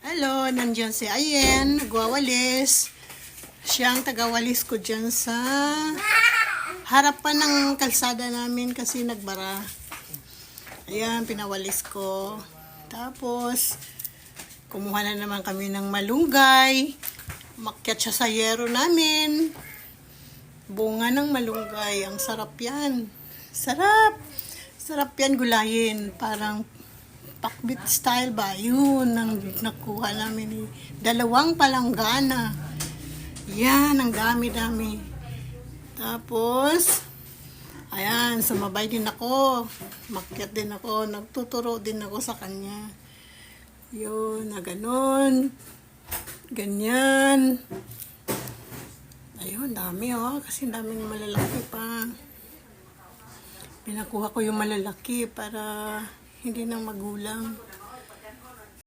Hello, nandiyan si Ayen, nagwawalis. Siya ang tagawalis ko dyan sa harapan ng kalsada namin kasi nagbara. Ayan, pinawalis ko. Tapos, kumuha na naman kami ng malunggay. Makyat siya sa yero namin. Bunga ng malunggay. Ang sarap yan. Sarap! Sarap yan gulayin. Parang pakbit style ba? Yun ang nakuha namin. Dalawang palanggana. Yan, ang dami-dami. Tapos, ayan, sumabay din ako. Makyat din ako. Nagtuturo din ako sa kanya. Yun, na ganun. Ganyan. Ayun, dami kasi daming malalaki pa. Pinakuha ko yung malalaki para hindi nang magulang.